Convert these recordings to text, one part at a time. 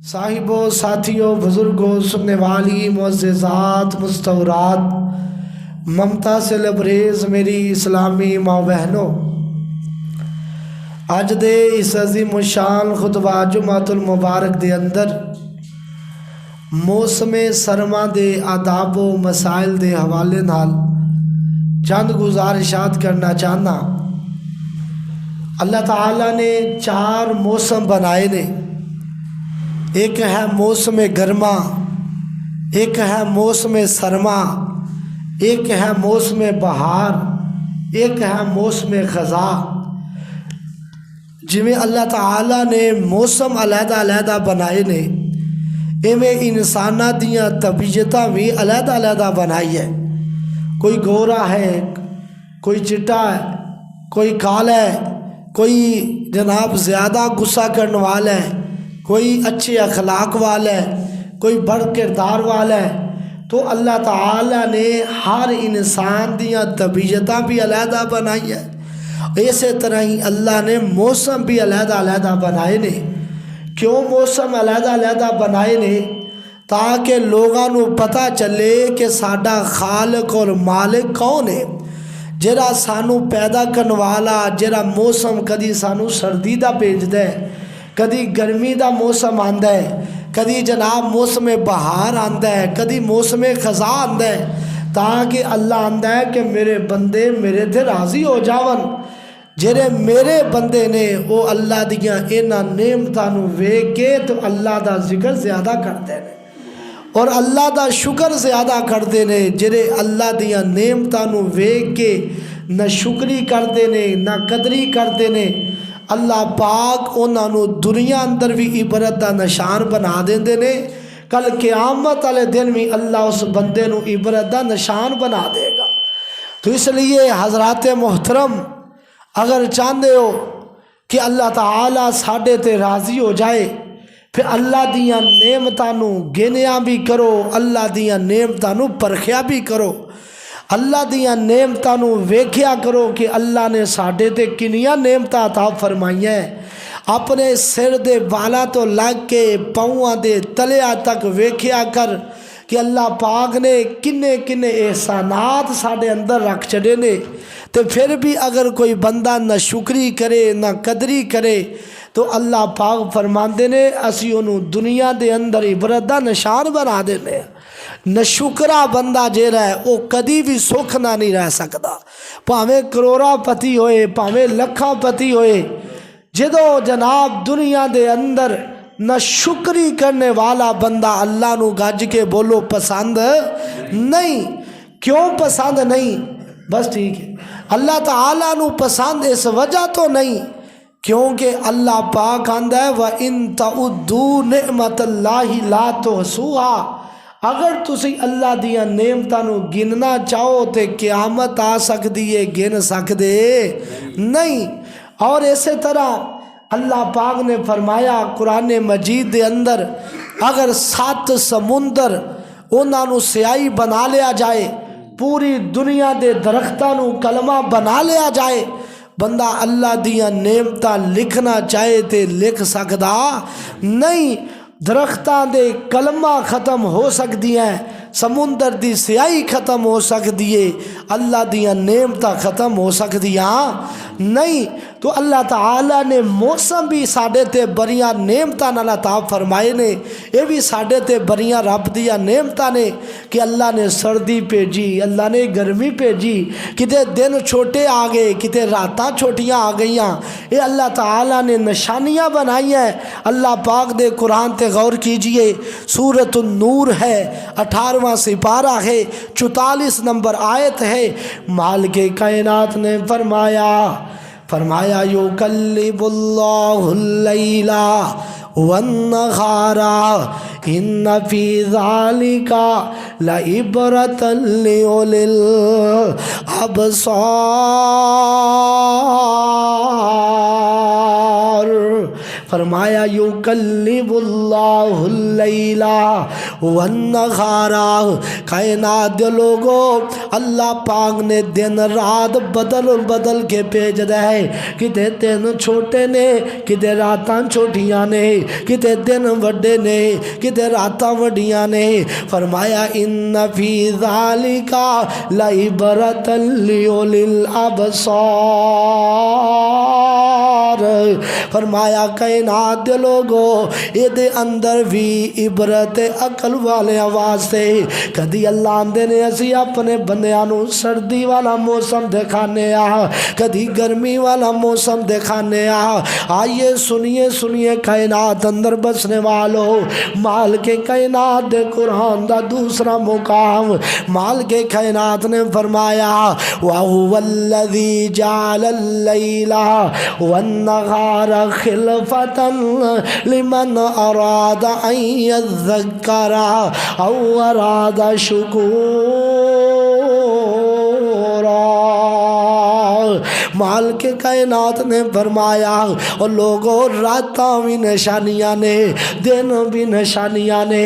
صاحبوں، ساتھیوں، بزرگوں، سننے والی معززات، مستورات، ممتا سے لبریز میری اسلامی ماں بہنوں، اج دے اس عظیم الشان خطبہ جمعۃ المبارک دے اندر موسم سرما دے آداب و مسائل دے حوالے نال چند گزارشات کرنا چاہنا۔ اللہ تعالیٰ نے 4 موسم بنائے نے، ایک ہے موسم گرما، ایک ہے موسم سرما، ایک ہے موسم بہار، ایک ہے موسم خزاں۔ جویں اللہ تعالیٰ نے موسم علیحدہ علیحدہ بنائے نے، ایویں انساناں دیاں طبیعتاں بھی علیحدہ علیحدہ بنائی ہے۔ کوئی گورا ہے، کوئی چٹا ہے، کوئی کالا ہے، کوئی جناب زیادہ غصہ کرنے والا ہے، کوئی اچھے اخلاق والا ہے، کوئی بڑھ کردار والا ہے۔ تو اللہ تعالیٰ نے ہر انسان دیاں طبیعتاں بھی علیحدہ بنائی ہے، اسی طرح ہی اللہ نے موسم بھی علیحدہ علیحدہ بنائے نے۔ کیوں موسم علیحدہ علیحدہ بنائے نے؟ تاکہ لوگاں نو پتہ چلے کہ ساڈا خالق اور مالک کون ہے، جڑا سانو پیدا کرنے والا، جڑا موسم کدی سانو سردی دا بھیجدا ہے، کدی گرمی دا موسم آندا ہے، کدی جناب موسم بہار آندا ہے، کدی موسم خزاں آندا ہے، تاکہ اللہ آندا ہے کہ میرے بندے میرے تے راضی ہو جاون۔ جڑے میرے بندے نے وہ اللہ دیاں انہاں نعمتاں نو ویکھ کے تو اللہ دا ذکر زیادہ کردے نے اور اللہ دا شکر زیادہ کردے نے۔ جڑے اللہ دیاں نعمتاں نو ویکھ کے نہ شکری کردے نے نہ قدری کردے نے، اللہ پاک انہاں نو دنیا اندر بھی عبرت دا نشان بنا دیندے نے، کل قیامت والے دن بھی اللہ اس بندے نو عبرت دا نشان بنا دے گا۔ تو اس لیے حضرات محترم، اگر چاہتے ہو کہ اللہ تعالیٰ ساڈے تے راضی ہو جائے، پھر اللہ دیاں نعمتاں نو گنیا بھی کرو، اللہ دیاں نعمتاں نو پرکھیا بھی کرو، اللہ دیاں نعمتاں نو ویکھیا کرو کہ اللہ نے ساڈے تے کنیاں نعمتاں عطا فرمائیاں ہیں۔ اپنے سر دے بالا تو لگ کے پاؤں دے تلیا تک ویکھیا کر کہ اللہ پاک نے کنے کنے احسانات ساڈے اندر رکھ چڑے نے۔ تو پھر بھی اگر کوئی بندہ نہ شکری کرے نہ قدری کرے تو اللہ پاک فرماندے نے اسی انہوں دنیا دے اندر عبرت دا نشان بنا دینے۔ نہ شکرا بندہ جیڑا ہے وہ کدی بھی سکھ نہ نہیں رہ سکتا، پاویں کروڑا پتی ہوئے پاویں لکھاں پتی ہوئے، جدو جناب دنیا دے اندر نہ شکری کرنے والا بندہ اللہ نو گج کے بولو پسند نہیں۔ کیوں پسند نہیں؟ بس ٹھیک ہے، اللہ تعالیٰ نو پسند اس وجہ تو نہیں کیونکہ اللہ پاک آندا ہے وَإِن تَعُدُّوا نِعْمَةَ اللَّهِ لَا تُحْصُوهَا۔ اگر تسی اللہ دیاں نعمتاں نو گننا چاہو تے قیامت آ سکدی ہے، گن سکدے نہیں۔ اور اسی طرح اللہ پاک نے فرمایا قرآن مجید دے اندر، اگر 7 سمندر انہاں نو سیاہی بنا لیا جائے، پوری دنیا دے درختاں نو کلمہ بنا لیا جائے، بندہ اللہ دیاں نعمتاں لکھنا چاہے تے لکھ سکدا نہیں۔ درختاں دے کلمہ ختم ہو سکتی ہیں، سمندر دی سیاہی ختم ہو سکتی ہے، اللہ دیاں نعمتاں ختم ہو سکتیاں نہیں۔ تو اللہ تعالیٰ نے موسم بھی ساڈے تے بڑیاں نعمتاں نال عطا فرمائے نے، یہ بھی ساڈے تے بڑیاں رب دیاں نعمتاں نے کہ اللہ نے سردی بھیجی، اللہ نے گرمی بھیجی، کتے دن چھوٹے آ گئے، کتے راتاں چھوٹیاں آ گئیاں، یہ اللہ تعالیٰ نے نشانیاں بنائی ہیں۔ اللہ پاک دے قرآن تے غور کیجئے، سورۃ النور ہے، 18واں سپارہ ہے، 44 نمبر آیت ہے۔ مالک کائنات نے فرمایا یُقَلِّبُ اللَّهُ اللَّيْلَ وَالنَّهَارَ إِنَّ فِي ذَلِكَ لَعِبْرَةً لِأُولِي الْأَبْصَارِ۔ فرمایا یکلب اللہ اللیل والنہار، کائنات دے لوگو اللہ پاک نے دن رات بدل بدل کے بھیج دے، کتے دن چھوٹے نے کتے راتاں چھوٹیاں نے، کتے دن وڈے نے کتے راتاں وڈیاں نے۔ فرمایا ان فی ذالک لعبرۃ لأولی الابصار، فرمایا کائنات دے لوگو اے دے اندر بھی عبرت عقل والے واسطے۔ کدی اللہ آندے نے اسی اپنے بندیاں نو سردی والا موسم دکھانے آ، کدی گرمی والا موسم دکھانے آ۔ آئیے سنیے سنیے کائنات اندر بسنے والو، مال کے کائنات دے قرآن دا دوسرا مقام، مال کے کائنات نے فرمایا وَهُوَ الَّذِي جَعَلَ اللَّيْلَ وَالنَّهَارَ خِلْفَةً لِمَنْ أَرَادَ أَنْ يَذَّكَّرَ أَوْ أَرَادَ شُكُورًا۔ مال کے کائنات نے فرمایا اور لوگوں راتاں بھی نشانیاں نے دن بھی نشانیاں نے۔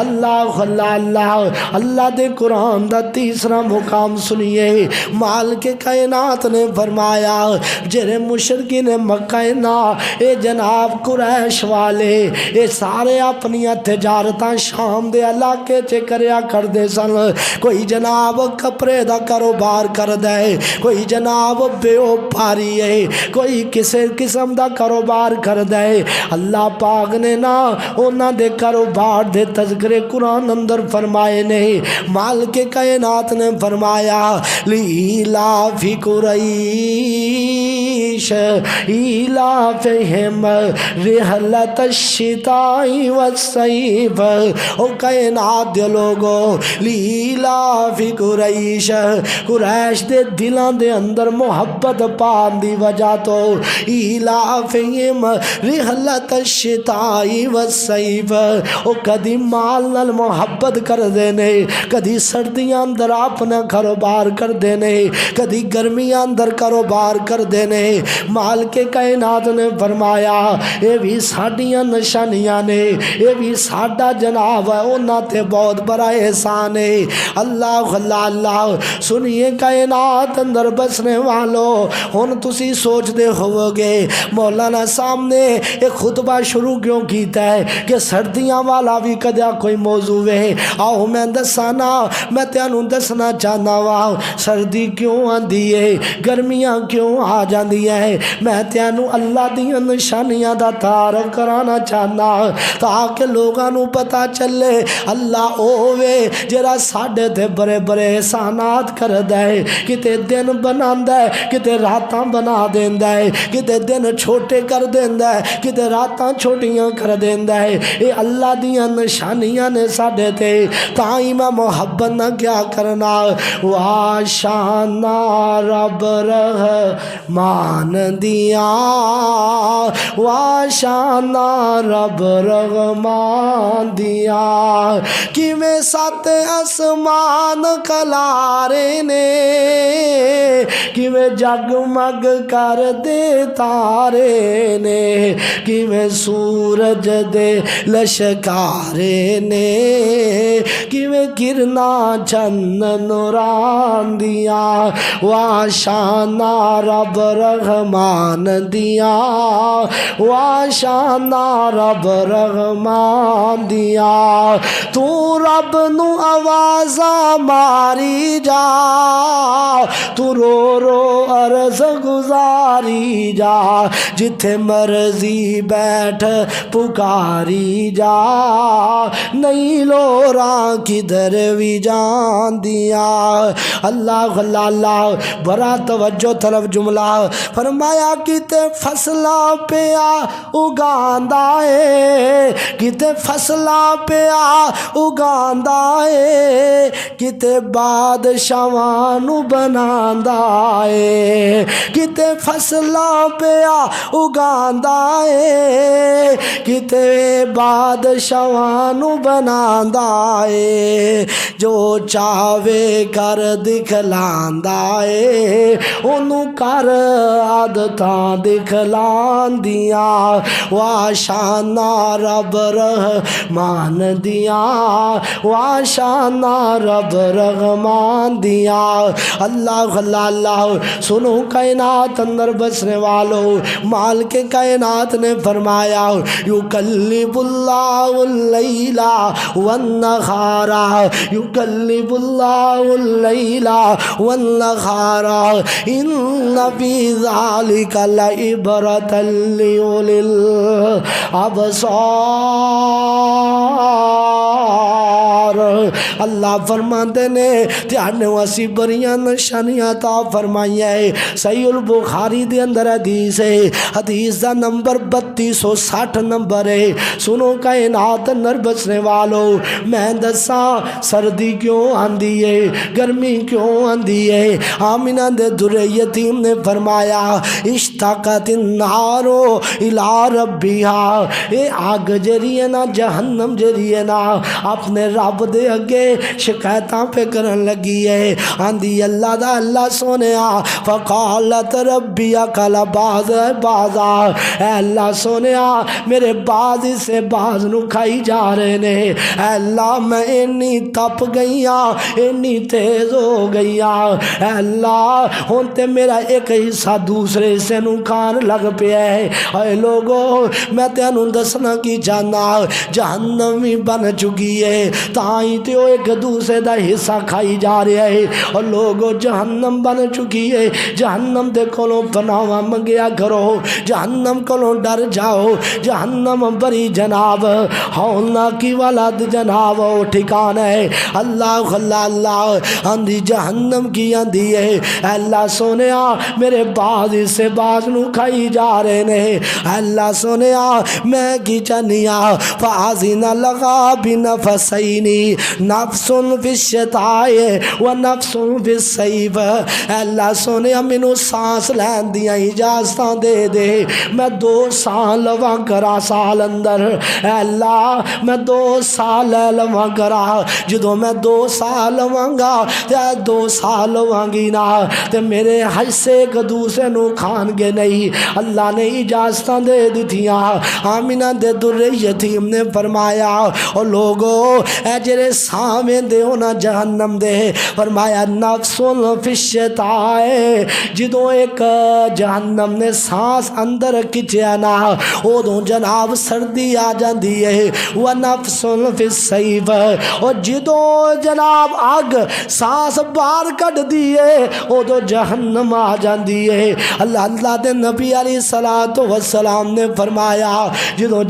اللہ اللہ اللہ اللہ دے قرآن دا تیسرا مقام سنیے، مال کے کائنات نے فرمایا جرے مشرکین مکہ نا اے جناب قریش والے اے سارے اپنی تجارتاں شام دے علاقے چے کریا کر دے سن، کوئی جناب کپڑے دا کاروبار کر دے، کوئی جناب بیوپاری ہے، کوئی کسی قسم دا کاروبار کر دے۔ اللہ پاک نے نا اونا دے کاروبار دے تذکرے قرآن اندر فرمائے نے۔ مال کے کائنات نے فرمایا لِإِيلَافِ قُرَيْشٍ إِيلَافِهِمْ رِحْلَةَ الشِّتَاءِ وَالصَّيْفِ، او کائنات دے لوگو لِإِيلَافِ قُرَيْشٍ، قریش دے دلان دے اندر محبت پان دی وجہ تو ایلافہم رحلت الشتاء والصیف، او کدی مال نال محبت کر دینے، کدی سردیاں اندر اپنا کاروبار کر دینے، کدی گرمیاں اندر کاروبار کر دینے۔ مال کے کائنات نے فرمایا اے بھی ساڈیاں نشانیاں نے، اے بھی ساڈا جناب ہے، اونا تے بہت بڑا احسان ہے۔ اللہ اللہ اللہ سنیے کائنات اندر بسنے والو، ہن تسی سوچ دے ہوو گے مولانا سامنے ایک خطبہ شروع کیوں کیتا ہے کہ سردیاں والا بھی کدیا کوئی موضوع ہے۔ آؤ میں دسانا، میں تینوں دسنا چاہنا وا سردی کیوں آندی ہے، گرمیاں کیوں آ جاندی ہے، میں تینوں اللہ دیاں نشانیاں دا تعارف کرانا چاہنا تاکہ لوگاں نو پتا چلے اللہ اوے جرا ساڈے تے بڑے بڑے احسانات کر دے، کتے دن بنا دے کتے راتاں بنا دیندا ہے، کتے دن چھوٹے کر دیندا ہے، کتے راتاں چھوٹیاں کر دیندا ہے۔ اے اللہ دیاں نشانیاں نے ساڈے تے، تائیں میں محبت نہ کیا کرنا۔ واشانا رب رحمان دیاں، واشانا رب رحمان دیاں، کیویں سات آسمان کلارے نے، کیویں جگمگ کر دے تارے نے، کیویں سورج دے لشکارے نے، کیویں کرنا چند نوران دیاں، واشانا رب رحمان دیاں، واشانا رب رحمان دیاں، تو رب نو آوازاں ماری جا، تو رو رو عرض گزاری جا، جتھے مرضی بیٹھ پکاری جا، نہیں لوراں کدھر بھی جان دیا۔ اللہ اللہ اللہ برا توجہ طرف جملہ فرمایا کتے فصلہ پیا اگاندا ہے، کتے فصلہ پیا اگاندا ہے، کتے بادشاہاں نو بناندا ہے، کتے فصلاں پیا اگاندا ہے کتے بادشاہاں نو بناندا ہے جو چاہے کر دکھلاندا ہے اونوں کر عادتاں دکھلاندیاں واشانا رب رحمان دیاں واشانا رب رحمان دیاں اللہ اللہ اللہ سنو کائنات اندر بسنے والوں مالک کائنات نے فرمایا یکلب اللہ اللیل والنہار یکلب اللہ اللیل والنہار ان فی ذالک لعبرۃ لأولی الابصار۔ اللہ فرماندے نے تیانے واسی بریاں نشانیاں عطا فرمائی ہے۔ صحیح البخاری دے اندر حدیث ہے، حدیث دا نمبر 3260 نمبر ہے۔ سنو کائنات اندر بسنے والوں میں دساں سردی کیوں آندی ہے گرمی کیوں آندی ہے۔ آمینہ دے در یتیم نے فرمایا اشتاقت النار الی ربیہا، اے آگ جری ہے نا جہنم جری ہے نا اپنے رب دے اگے شکایتاں پہ کرن لگی ہے۔ آندی اللہ دا اللہ سونیا فقالت ربی اکل باز بازا، اے اللہ سونیا میرے باز سے باز نو کھائی جا رہے نے، اے اللہ میں انی تپ گئیاں انی تیز ہو گئیاں، اے اللہ ہونتے میرا ایک حصہ دوسرے سے نو کھان لگ پیا ہے۔ اے لوگو میں تینوں دسنا کی جانا جہنمی بن چکی ہے تائیں تے وہ ایک دوسرے دا حصہ کھائی جا رہے ہے۔ اور لوگو جہنم بن چکی ہے، جہنم دے کولوں پناہ منگیا کرو، جہنم کولوں ڈر جاؤ، جہنم بری جناب ہونا کی ولد جناب وہ ٹھکانہ ہے۔ اللہ اللہ اللہ آندھی جہنم کی آندھی ہے، اللہ سونیا میرے باز سے باز نو کھائی جا رہے نے، اللہ سونیا میں کی چنیا فازین لغا بنفسینی نفس فی الشتاء و نفس فی الصیف، اللہ سونیا مینوں سانس لین دیاں اجازتاں دے دے، میں 2 سال لواں کرا سال اندر، اے اللہ میں 2 سال لواں کرا، جدوں میں 2 سال لواں گا تے 2 سال لواں گی نا تے میرے حصے ایک دوسرے نو کھان گے نہیں۔ اللہ نے اجازتاں دے دتیاں۔ آمینہ دے در یتیم نے فرمایا او لوگو اے جڑے سامیں دے ہونا جہنم دے، فرمایا نفس فی الشتاء، جدوں ایک جہنم نے سانس اندر کھچیا نا ادوں جناب سردی آ جاندی ہے، وہ نفس فی الصیف، اور جدوں جناب اگ سانس باہر کڈ دیے ادوں جہنم آ جاندی ہے۔ اللہ اللہ دے نبی علیہ الصلوۃ والسلام نے فرمایا جدوں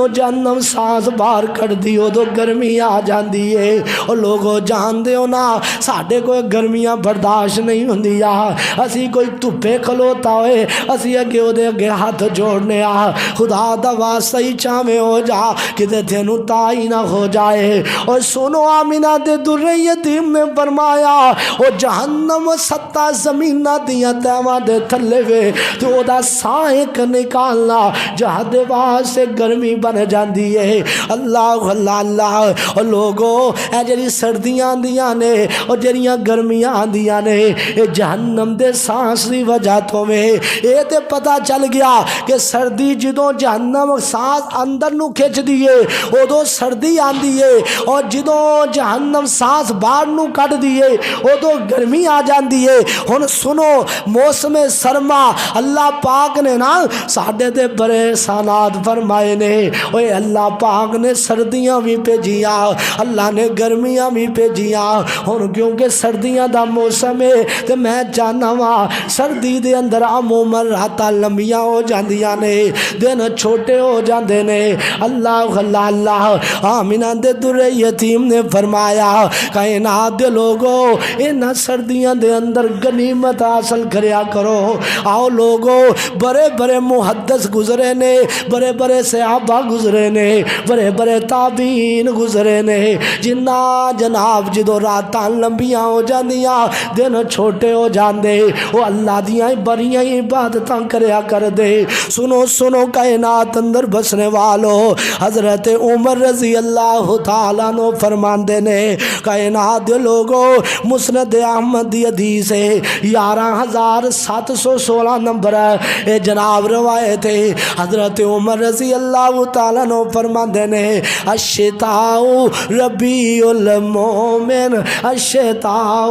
جہنم سانس باہر کڈ دی ادوں گرمی آ جاندی ہے۔ اور لوگو جان دیو نا ساڈے کوئی گرمیاں برداشت نہیں ہوندیاں، اسی کوئی دھوپے کھلوتا ہوئے اسی اگے او دے اگے ہاتھ جوڑنے آ خدا دا واسطہ ہی چاویں ہو جا کتے تینوں تائی نہ ہو جائے۔ اور سنو آمینہ دے در یتیم نے فرمایا او جہنم 7 زمیناں دیاں تیواں دے تھلے وے تو او دا ساں ایک نکالنا جہاں دے واسطے گرمی بن جاندی ہے۔ اللہ اللہ اللہ۔ اور لوگو اے جڑی سردیاں دیاں نے اور جڑیاں گرمیاں دیاں نے اے جہنم دے سانس دی وجہ تو میں اے تے پتہ چل گیا کہ سردی جدوں جہنم سانس اندر نو کھچ دیے ادوں سردی آندی ہے، اور جدوں جہنم سانس باہر نو کٹ دیے ادوں گرمی آ جاندی ہے۔ ہن سنو موسم سرما اللہ پاک نے نا ساڈے تے بڑے احسانات فرمائے نے، اوے اللہ پاک نے سردیاں بھی بھیجیاں، اللہ نے گرمیاں بھی بھیجیاں۔ ہن کیونکہ سردیاں دا موسم ہے تے میں چاہنا وا سردی دے اندر عموماً راتاں لمبیاں ہو جاندیاں نے، دن چھوٹے ہو جاندے نے۔ اللہ اللہ اللہ۔ آمینہ دے در یتیم نے فرمایا کائنات دے لوگو انہاں سردیاں دے اندر غنیمت حاصل کریا کرو۔ آؤ لوگو بڑے بڑے محدث گزرے نے، بڑے بڑے صحابہ گزرے نے، بڑے بڑے تابعین گزرے نے، جنہ جناب جدو راتاں لمبیاں ہو جاندیاں دن چھوٹے ہو جاندے وہ اللہ دیاں بڑیاں عبادتاں کریا کر دے سنو سنو کائنات اندر بسنے والو حضرت عمر رضی اللہ تعالیٰ نو فرماندے نے کائنات دے لوگو مسند احمد دی حدیث ہے 11716 نمبر اے جناب روایت ہے حضرت عمر رضی اللہ تعالیٰ نو فرماندے نے الشتاء ربیع المومن الشتاء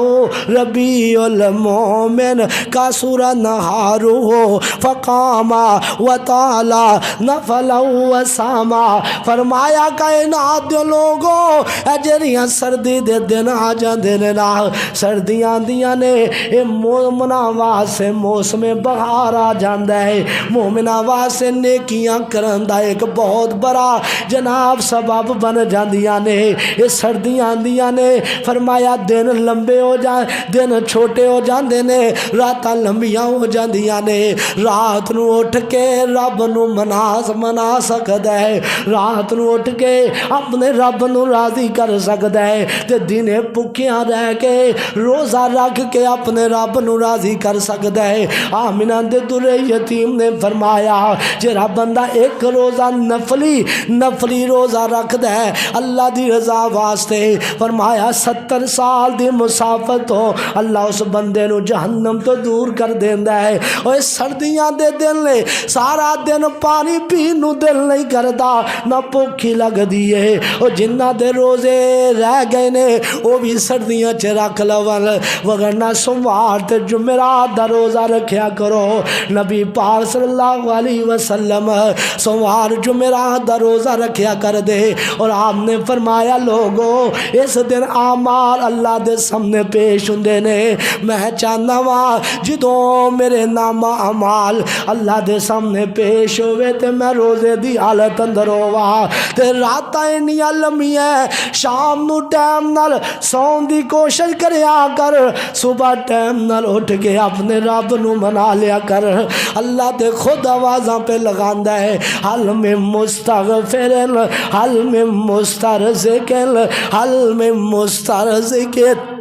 ربیع المومن کاسور نہارو فقاما وطالا نفلا وساما فرمایا کائنات دے لوگو اجریاں سردی دے دن آ جاندے نے نا سردیاں دیاں نے اے مومنہ واسے موسم بہار آ جاندا ہے مومنہ واسے نیکیاں کرن دا ایک بہت بڑا جناب سبب بن جاندیاں نے اے سردیاں دیاں نے فرمایا دن لمبے ہو جائیں دن چھوٹے ہو جاندے نے راتاں لمبیاں ہو جاندیاں نے رات نو اٹھ کے رب نو منا سکدا ہے رات نو اٹھ کے اپنے رب نو راضی کر سکدا ہے تے دنے بھکیاں رہ کے روزہ رکھ کے اپنے رب نو راضی کر سکدا ہے آمنہ دے در یتیم نے فرمایا جڑا بندہ ایک روزہ نفلی روزہ رکھدا ہے اللہ دی رضا واسطے فرمایا 70 سال دی مسافت ہو اللہ اس بندے نو جہنم تو دور کر دیندا ہے اوے سردیاں دے دن لے سارا دن پانی پین نو دل نہیں کردا نہ بھوک لگدی ہے او جنہ دے روزے رہ گئے نے او بھی سردیاں چ رکھ لون وگرنہ سوموار تے جمعرات دا روزہ رکھیا کرو نبی پاک صلی اللہ علیہ وسلم سوموار جمعرات دا روزہ رکھیا کر دے اور آپ نے فرمایا لوگو اس دن اعمال اللہ دے سامنے پیش ہوندے نے میں چاہنا وا جدوں میرے نامہ اعمال اللہ دے سامنے پیش ہوئے تے میں روزے دی حالت اندر ہوا تے راتاں انیاں لمبیاں شام نو ٹائم نال سون دی کوشش کریا کر صبح ٹائم نال اٹھ کے اپنے رب نو منا لیا کر اللہ تے خود آوازاں پہ لگاندا ہے حل میں مستغفرن حل میں مسترزقن حل میں مسترزقن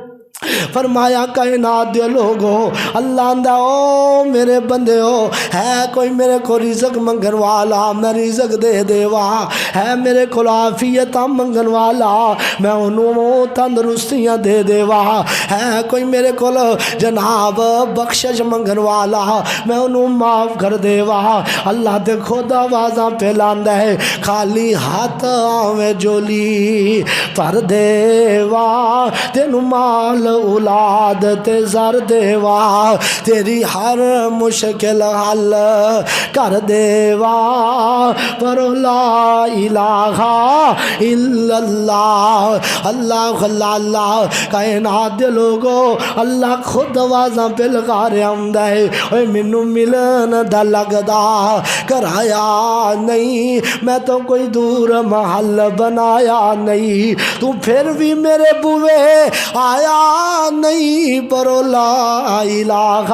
فرمایا کائنات دے لوگو اللہ اندہ او میرے بندے ہو ہے کوئی میرے کو رزق منگن والا میں رزق دے دیوا ہے میرے کو عافیتاں منگن والا میں انہوں تندرستیاں دے دیوا ہے کوئی میرے کو جناب بخشش منگن والا میں انہوں معاف کر دیوا اللہ دے خود آوازاں پہ لاندہ ہے خالی ہاتھ آویں جولی پر دیوا تینو مال اولاد تے زر دیوا تیری ہر مشکل حل کر دیوا پر لا الہ الا اللہ اللہ اللہ کائنات دے لوگو اللہ خود آوازاں پہ لگا رہا ہوندا ہے اوے مینوں ملن دا لگدا کرایا نہیں میں تو کوئی دور محل بنایا نہیں تو پھر بھی میرے بوئے آیا نہیں پر لا الہ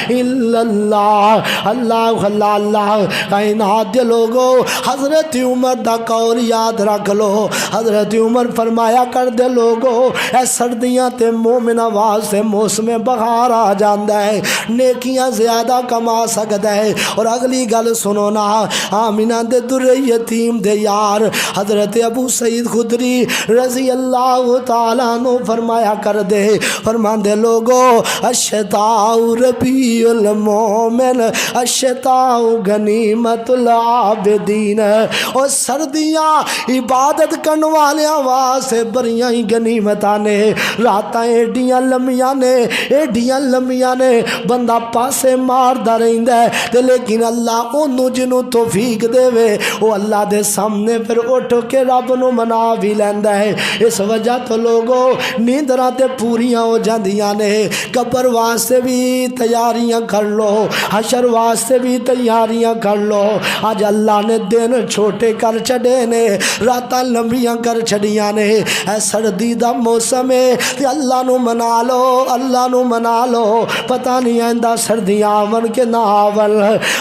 الا اللہ اللہ اللہ اللہ کائنات دے لوگو حضرت عمر دا قول یاد رکھ لو حضرت عمر فرمایا کر دے لوگو اے سردیاں تے مومن آواز سے موسم بہار آ جاندا ہے نیکیاں زیادہ کما سکدا ہے اور اگلی گل سنو نا آمینہ دے در یتیم دے یار حضرت ابو سعید خدری رضی اللہ تعالیٰ عنہ فرمایا کر دے فرمان دے لوگو الشتاء ربیع المومن الشتاء غنیمت العابدین اور سردیاں عبادت کرن والیاں واسطے بڑیاں ہی غنیمتاں نے راتاں ایڈیاں لمبیاں نے بندہ پاسے ماردا رہندا ہے تے لیکن اللہ اونوں جنوں توفیق دے وے او اللہ دے سامنے پھر اٹھ کے رب نو منا بھی لیندا ہے اس وجہ تو لوگو نیندراں تے پوریاں ہو جاندیاں نے قبر واسطے بھی تیاریاں کر لو حشر واسطے بھی تیاریاں کر لو اج اللہ نے دن چھوٹے کر چھڑے نے راتاں لمبیاں کر چھڑیاں نے اے سردی دا موسم ہے تے اللہ نو منا لو اللہ نو منا لو پتہ نہیں آئندہ سردیاں آون کے نہ آون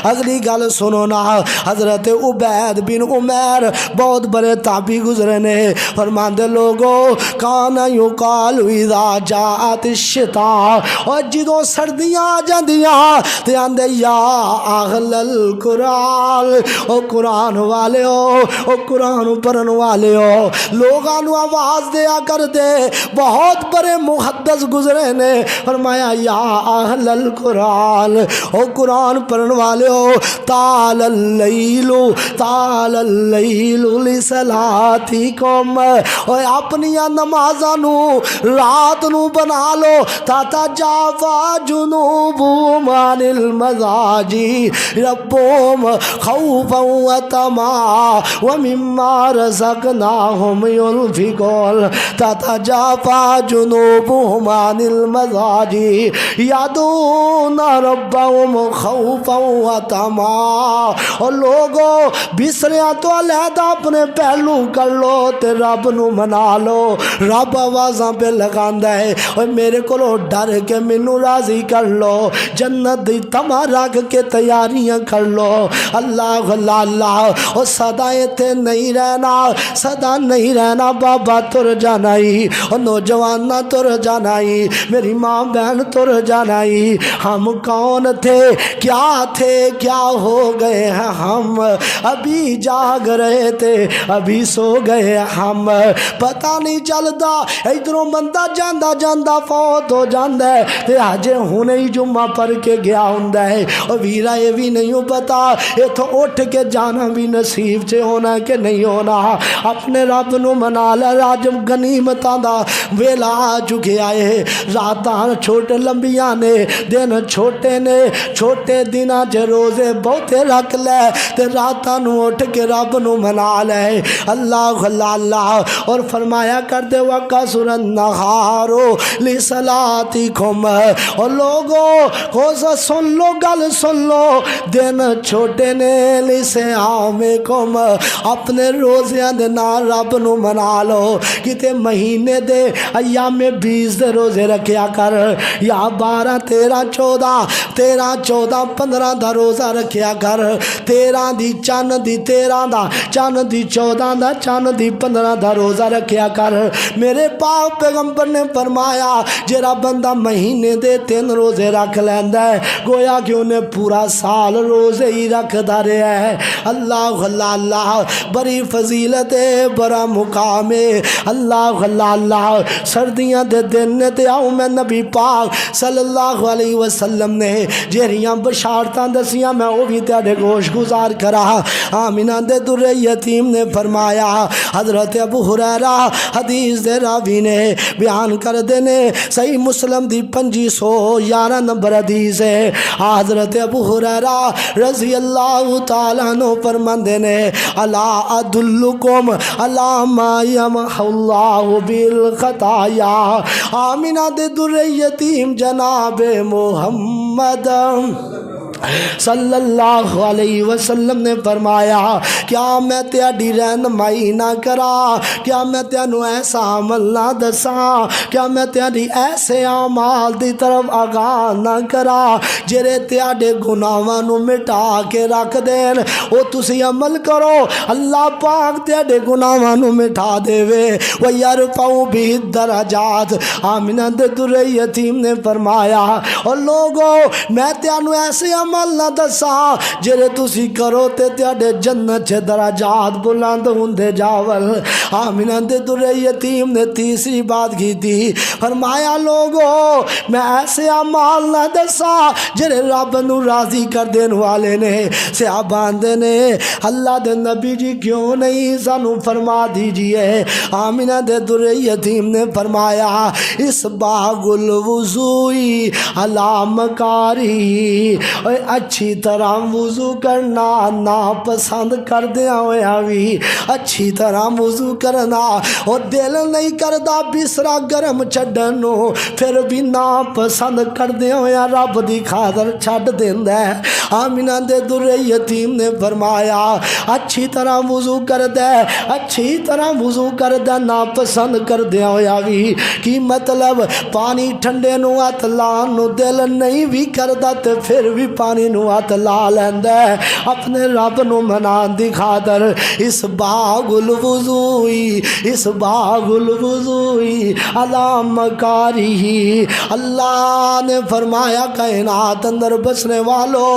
اگلی گل سنو نا حضرت عبید بن عمیر بہت بڑے تابعی گزرے نے فرماندے لوگو کانا یقال اذا جاءت الشتاء اور جدوں سردیاں آ جاندیاں تے آندے یا اہل القرآن او قرآن والے او قرآن پڑھن والے ہو لوگاں نو آواز دیا کر دے بہت بڑے محدث گزرے نے فرمایا یا اہل القرآن او قرآن پڑھن والے ہو طال اللیل لصلاتکم او اپنی نمازاں نو رات نو بنا لو تتجافا جنوبہم عن المضاجع ربهم خوفا وطمعا ومما رزقناهم ينفقون تتجافا جنوبهم عن المضاجع يدعون ربهم خوفا وطمعا اور لوگوں بسریاں تو علیحدہ اپنے پہلو کر لو تے رب نو منا لو رب آوازاں پہ لگاندا ہے اور میرے کو ڈر کے مینوں راضی کر لو جنت دی تما رکھ کے تیاریاں کر لو اللہ اللہ اللہ اور صدا تے نہیں رہنا صدا نہیں رہنا بابا تر جانا ہی اور نوجوانہ تر جانا ہی میری ماں بہن تر جانا ہی ہم کون تھے کیا ہو گئے ہیں ہم ابھی جاگ رہے تھے ابھی سو گئے ہم پتہ نہیں چلدا ادھروں بندہ جاندہ جاندہ فوت ہو جاندہ ہے تے آجے ہونے ہی جمعہ پڑھ کے گیا ہوندہ ہے اور ویرہ یہ بھی نہیں پتا یہ تو اٹھ کے جانا بھی نصیب سے ہونا کہ نہیں ہونا اپنے رب نو منا لے راجم غنیمتاں دا ویلا آ چکے آئے راتاں چھوٹے لمبیاں نے دن چھوٹے نے چھوٹے دناں چ روزے بہتے رکھ لے تے راتاں نو اٹھ کے رب نو منا لے اللہ اللہ اللہ اور فرمایا کر دے وَقَصُرَ النَّهَارُ لِصَلَاتِكُمْ اور لوگوں کو سن لو گل سن لو دن چھوٹے نے لِصِيَامِكُمْ اپنے روزیاں دے نال رب نو منا لو کتے مہینے دے ایام 20 دے روزے رکھیا کر یا 12 13 14 15 دا روزہ رکھیا کر 13 دی چند دی 13 دا چند دی 14 دا چند دی 15 دا روزہ رکھیا کر میرے پاک پیغمبر نے فرمایا جڑا بندہ مہینے دے 3 روزے رکھ لیندا ہے گویا کہ انہیں پورا سال روزے ہی رکھدا رہیا ہے اللہ اللہ اللہ بڑی فضیلت ہے بڑا مقام ہے اللہ اللہ اللہ سردیاں دے دن نے تے آؤں میں نبی پاک صلی اللہ علیہ وسلم نے جہریاں بشارتاں دسیاں میں وہ بھی تیرے گوش گزار کرا آمینہ دے در یتیم نے فرمایا حضرت ابو ہریرہ حدیث دے راوی نے بیان کر دینے صحیح مسلم دی 511 نمبر حدیث ہے حضرت ابو ہریرہ رضی اللہ تعالیٰ عنہ فرماندے نے الا ادلکم الا ما یمح اللہ بالخطایا آمینہ دے در یتیم جناب محمد صلی اللہ علیہ وسلم نے فرمایا کیا میں تیاری رہنمائی نہ کرا کیا میں تینوں ایسا عمل نہ دساں کیا میں تیاری ایسے اعمال دی طرف آگاہ نہ کرا جڑے تیارے گناہاں نو مٹا کے رکھ دین او تسی عمل کرو اللہ پاک تیارے گناہاں نو مٹا دے وے وَيَرْفَعُ بِهِ الدَّرَجَاتِ آمینہ دے در یتیم نے فرمایا اور لوگوں میں تینوں ایسے عمل نہ دسا جڑے تسی کرو تے تیارے جنت چے درجات بلند ہوندے جاول آمینہ دے در یتیم نے تیسری بات کی تھی فرمایا لوگوں میں ایسے اعمال نہ دسا جڑے رب نو راضی کر دین والے نے صحابان دے نے اللہ دے نبی جی کیوں نہیں سانو فرما دیجئے آمینہ دے در یتیم نے فرمایا اس باغ الوضوئی علی مکاری اچھی طرح وضو کرنا ناپسند کردیا ہویا بھی اچھی طرح وضو کرنا اور دل نہیں کردا بسرا گرم چھڈنو پھر بھی ناپسند کردیا ہویا رب دی خاطر چھڈ دیندا ہے۔ آمینہ دے در یتیم نے فرمایا اچھی طرح وضو کردے اچھی طرح وضو کردے ناپسند کردیا ہویا بھی کی مطلب پانی ٹھنڈے نو ہاتھ لان نو دل نہیں بھی کردا تے پھر بھی پانی نو ہاتھ لا لیندا ہے اپنے رب نو منان دی خاطر۔ اس باغ الوضوئی اس باغ الوضوئی علی مکاری اللہ نے فرمایا کائنات اندر بسنے والو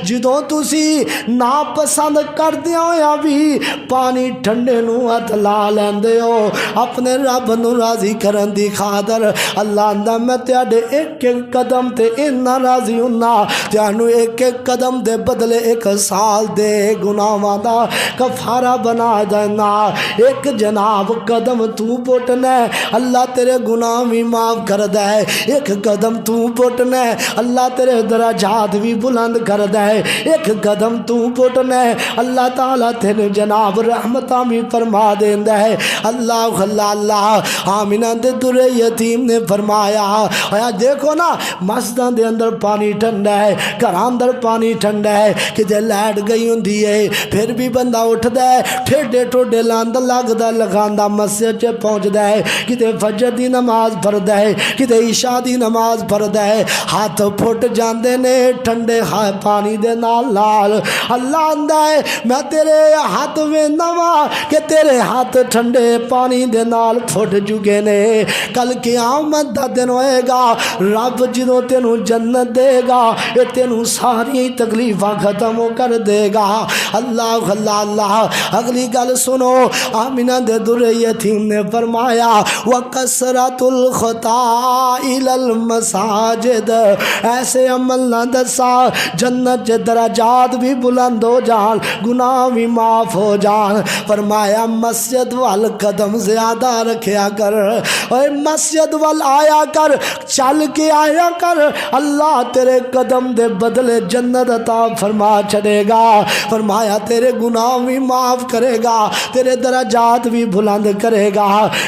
جدوں تسی ناپسند کردیا ہویا بھی پانی ٹھنڈے نو ہاتھ لا لیندے ہو اپنے رب نو راضی کرن دی خاطر اللہ اندہ میں تیاڈے ایک ایک قدم تے انہا راضی ہونا تیانو ایک ایک قدم دے بدلے ایک سال دے گناہاں دا کفارہ بنا دینا۔ ایک جناب قدم تو پٹنے اللہ تیرے گناہ بھی معاف کر دے ایک قدم تو پٹنے اللہ تیرے درجات بھی بلند کر دے ایک قدم تو پٹنے اللہ تعالیٰ تیرے جناب رحمتہ بھی فرما دین دے اللہ اللہ اللہ۔ آمینہ دے در یتیم نے فرمایا دیکھو نا مسجداں دے اندر پانی ٹھنڈا ہے گھراں اندر پانی ٹھنڈا ہے کدے لائٹ گئی ہوندی ہے پھر بھی بندہ اٹھدا ہے ٹھیڈے ٹوڈے لاند لگدا لگاندا مسجد چ پہنچدا ہے کدے فجر دی نماز پڑھدا ہے کدے عشاء دی نماز پڑھدا ہے ہاتھ پھٹ جاندے نے ٹھنڈے پانی دے نال نال اللہ آندا ہے میں تیرے ہاتھ ویندا وا کہ تیرے ہاتھ ٹھنڈے پانی دے نال پھٹ چکے نے کل قیامت دا دن ہوئے گا رب جدوں تینوں جنت دے گا اے تینوں ساری تکلیفاں ختم کر دے گا اللہ اللہ اللہ۔ اگلی گل سنو آمینہ دے در یتیم نے فرمایا وَكَسْرَةُ الْخَطَا إِلَى الْمَسَاجِدِ ایسے عمل نہ دسا جنت کے درجات بھی بلند ہو جان گناہ بھی معاف ہو جان۔ فرمایا مسجد وال قدم زیادہ رکھیا کر اے مسجد وال آیا کر چل کے آیا کر اللہ تیرے قدم دے بدلے جنت عطا فرما چھڑے گا۔ فرمایا تیرے گناہ بھی معاف کرے گا تیرے درجات بھی بلند کرے گا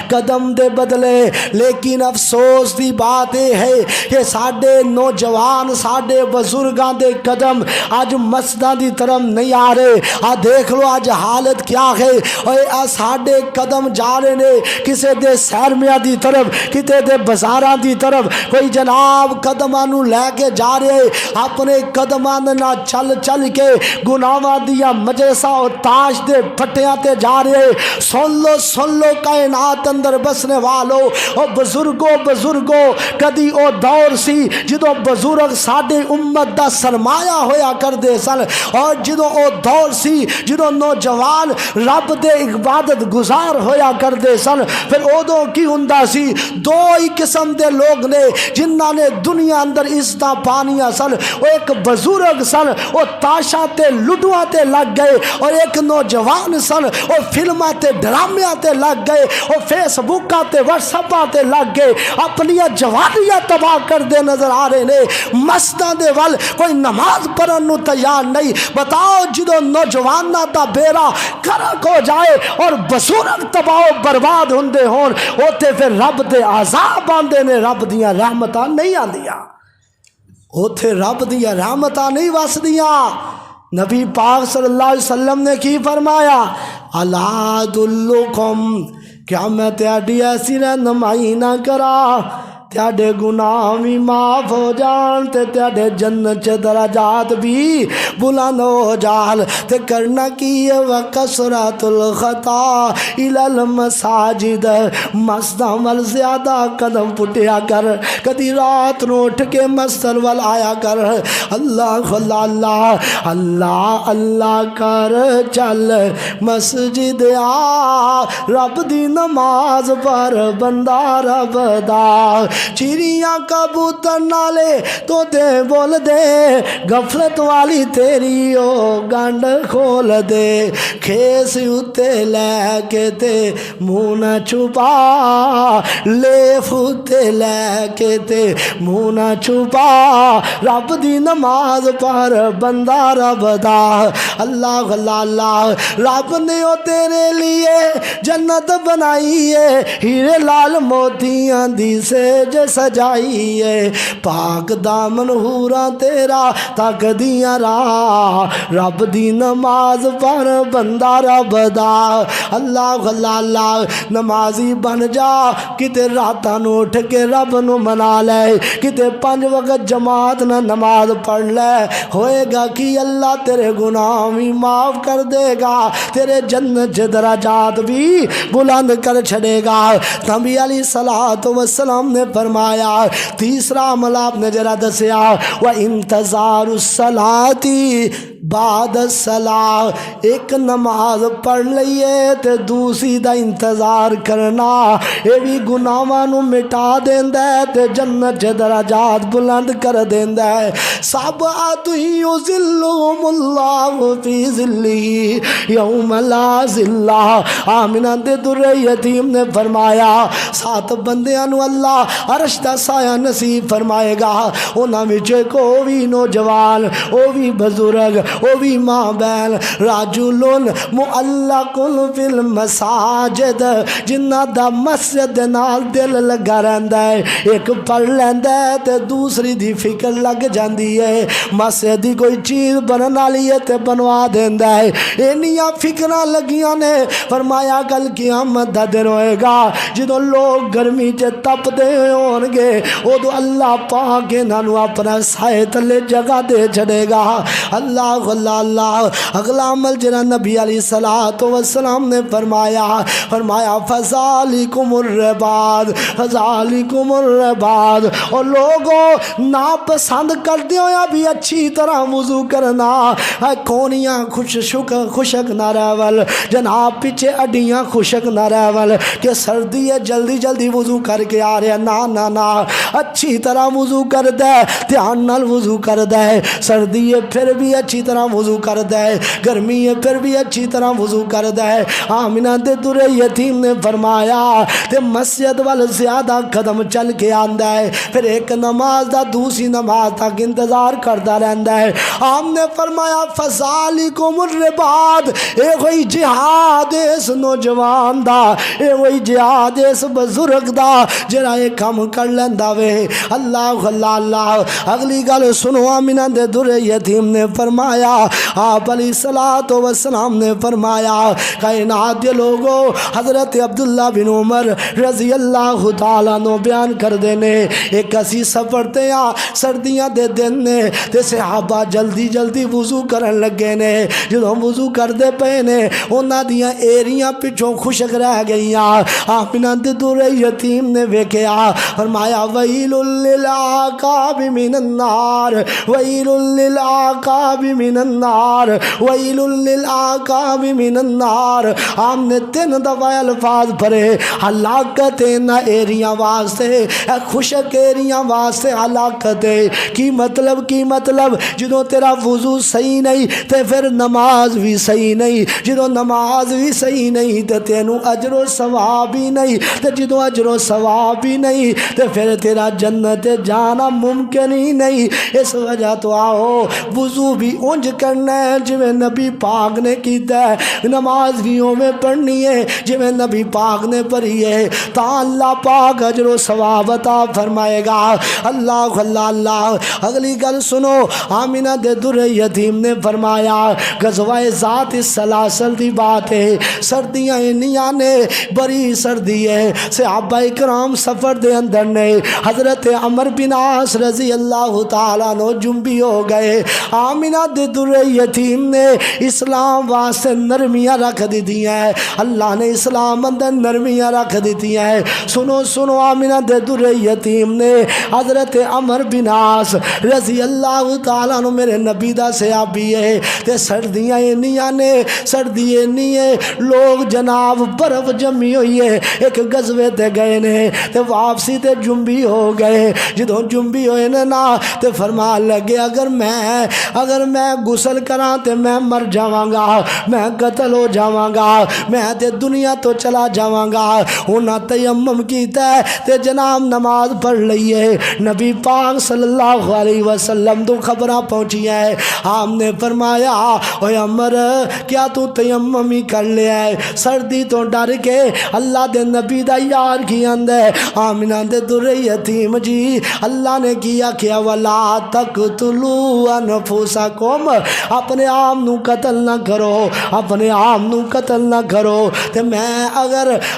قدم دے بدلے۔ لیکن افسوس دی بات ہے کہ ساڈے نوجوان ساڈے بزرگاں دے قدم آج مسجداں دی طرف نہیں آ رہے دیکھ لو آج حالت کیا ہے اے ساڈے قدم جا رہے نے کسے دے سیرمیاں دی طرف کتے دے بازاراں دی طرف کوئی جناب قدماں نو لے کے جا رہے اپنے قدماں نہ چل چل کے گناہاں دیا مجلساں اور تاش دے پھٹیاں تے جا رہے۔ سن لو کائنات اندر بسنے والو اور بزرگو کدی او دور سی جدو بزرگ ساڈے امت دا سرمایہ ہویا کر دے سن اور جدو او دور سی جدو نوجوان رب دے عبادت گزار ہویا کر دے سن پھر ادو کی ہوندا سی دو ہی قسم دے لوگ نے جنہاں نے دنیا اندر عزتاں پانیاں سن وہ ایک بزرگ سن وہ تاشاں تے لڈواں تے لگ گئے اور ایک نوجوان سن وہ فلماں تے ڈرامیاں تے لگ گئے وہ فیس بکاں تے واٹس ایپاں تے لگ گئے اپنی جوانیاں تباہ کر دے نظر آ رہے نے مسجداں دے ول کوئی نماز پڑھن نو تیار نہیں۔ بتاؤ جدو نوجواناں دا بیڑا غرق ہو جائے اور بزرگ تباہ و برباد ہوندے ہون اوتے پھر رب دے عذاب آندے نے رب دیاں رحمتاں نہیں آندیاں اوتے رب دیاں رحمتاں نہیں وسدیاں۔ نبی پاک صلی اللہ علیہ وسلم نے کی فرمایا الا ادلکم کیا میں تیاری ایسی رہنمائی نہ کرا تیارے گناہ بھی معاف ہو جان تے تیارے جنت چے درجات بھی بلند ہو جان تے کرنا کی وکثرۃ الخطا الی المساجد مسجداں ول زیادہ قدم پٹیا کر کدی رات نو اٹھ کے مسجد ول آیا کر اللہ اللہ اللہ اللہ اللہ کر چل مسجد آ رب دی نماز پر بندہ رب دا چڑیاں کبوتر نالے تو دے بول دے غفلت والی تیری او گنڈ کھول دے کھیس اتے لے کے تے منہ نہ چھپا لیف اتے لے کے تے منہ نہ چھپا رب دی نماز پر بندہ رب دا اللہ اللہ اللہ رب نے او تیرے لیے جنت بنائی ہے ہیرے لال موتیاں دی سیج سجائی ہے پاک دامن حوراں تیرا تک دیاں راہ رب دی نماز پر بندہ رب دا اللہ اللہ اللہ نمازی بن جا کتے راتاں نو اٹھ کے رب نو منا لے کتے 5 وقت جماعت نہ نماز پڑھ لے ہوئے گا کہ اللہ تیرے گناہ بھی معاف کر دے گا تیرے جنت درجات بھی بلند کر چھڑے گا نبی علیہ الصلوۃ والسلام نے فرمایا تیسرا عمل آپ نے ذرا دسیا وانتظار الصلاۃ بعد الصلاۃ ایک نماز پڑھ لئیے تے دوسری دا انتظار کرنا یہ بھی گناہاں نو مٹا دیندا ہے تے جنت درجات بلند کر دیندا ہے سبعۃ یظلھم اللہ فی ظلہ یوم لا ظل آمنہ دے در یتیم نے فرمایا 7 بندیاں نو اللہ عرش دا سایہ نصیب فرمائے گا انہاں وچ کوئی نوجوان او بھی بزرگ او بھی ماں بہن راجلون معلق فی المساجد جنہ دا مسجد نال دل لگا رہندا ہے ایک پڑھ لیندا ہے تے دوسری دی فکر لگ جاندی ہے مسجد دی کوئی چیز بنن والی ہے تے بنوا دیندا ہے اینیاں فکراں لگیاں نے فرمایا کل قیامت دا دن ہوئے گا جدوں لوگ گرمی چ تپدے ہون گے اودوں اللہ پاک انہاں نو اپنا سائے تلے جگہ دے چھڑے گا اللہ اللہ اللہ اگلا عمل جنہاں نبی علیہ الصلوۃ والسلام نے فرمایا فذالکم الرباد فذالکم الرباد اور لوگوں ناپسند کردے ہویا بھی اچھی طرح وضو کرنا کونیاں خشک نہ رہول جناب پیچھے اڈیاں خشک نہ رہول کہ سردی ہے جلدی جلدی وضو کر کے آ رہے نا نا نا اچھی طرح وضو کر دے دھیان نال وضو کر دے سردی ہے پھر بھی اچھی طرح وضو کر دے گرمی ہے پھر بھی اچھی طرح وضو کر دے آمنہ دے در یتیم نے فرمایا تے مسجد وال زیادہ قدم چل کے آندا ہے پھر ایک نماز دا دوسری نماز تک انتظار کرتا رہندا ہے آپ نے فرمایا فذالکم الرباد اے کوئی جہاد اس نوجوان دا اے وہی جہاد اس بزرگ دا جڑا اے کم کر لیندا وے اللہ اللہ اللہ اگلی گل سنو آمنہ دے در یتیم نے فرمایا آپ علیہ الصلوۃ والسلام نے فرمایا کائنات کے لوگوں حضرت عبداللہ بن عمر رضی اللہ تعالیٰ عنہ بیان کر دینے ایک اسی سفر تے سردیاں دے دن نے تے صحابہ جلدی جلدی وضو کرن لگے نے جدوں وضو کر دے پے نے انہاں دیاں ایریاں پچھوں خشک رہ گئیاں آمنہ دے در یتیم نے ویکھیا فرمایا ویل للعقاب من النار ویل للعقاب من النار ویل للعقاب من النار ہم نے 3 دفعہ الفاظ پڑھے ہلاکت نہ ایریاں واسطے خشک ایریاں واسطے ہلاکت کی مطلب جدوں تیرا وضو صحیح نہیں تے پھر نماز بھی صحیح نہیں جدوں نماز بھی صحیح نہیں تے تینوں اجر و ثواب بھی نہیں تے جدوں اجر و ثواب بھی نہیں تے پھر تیرا جنت جانا ممکن ہی نہیں اس وجہ تو آؤ وضو بھی اونج کرنا ہے جویں نبی پاک نے کیتا ہے نماز بھی میں پڑھنی ہے جویں نبی پاک نے پڑھی ہے تا اللہ پاک اجر و ثواب عطا فرمائے گا اللہ اللہ اللہ اگلی گل سنو آمنہ دے در یتیم نے فرمایا غزوہ ذات السلاسل دی بات ہے سردیاں انیاں نے بڑی سردی ہے صحابہ اکرام سفر دے اندر نے حضرت عمر بن عاص رضی اللہ تعالیٰ عنہ جنبی ہو گئے آمنہ دے در یتیم نے اسلام واسطے نرمیاں رکھ دیتی ہیں، اللہ نے اسلام اندر نرمیاں رکھ دیتی ہیں۔ سنو سنو، آمنہ دے در یتیم نے حضرت عمر بن عاص رضی اللہ تعالیٰ عنہ میرے نبی دا صحابی ہے، تے سردیاں انیاں نے، سردی انی ہے، لوگ جناب برف جمی ہوئی ہے، ایک غزوے تے گئے نے تے واپسی تے جنبی ہو گئے، جدوں جنبی ہوئے نا تے فرمان لگے اگر میں غسل کراں تے میں مر جاواں گا، میں قتل ہو جاواں گا، میں تے دنیا تو چلا جاواں گا۔ انہاں تیمم کیتا ہے تے جناب نماز پڑھ لئیے، نبی پاک صلی اللہ علیہ وسلم تو خبراں پہنچی ہے، آپ نے فرمایا اے عمر کیا تو تیمم ہی کر لیا ہے؟ سردی تو ڈر کے اللہ دے نبی دا یار کی اندر آمنہ دے در یتیم جی اللہ نے کیا کیا ولا تقتلوا انفسکم، اپنے آپ نو قتل نہ کرو، اپنے آپ نو قتل نہ کرو۔ تے میں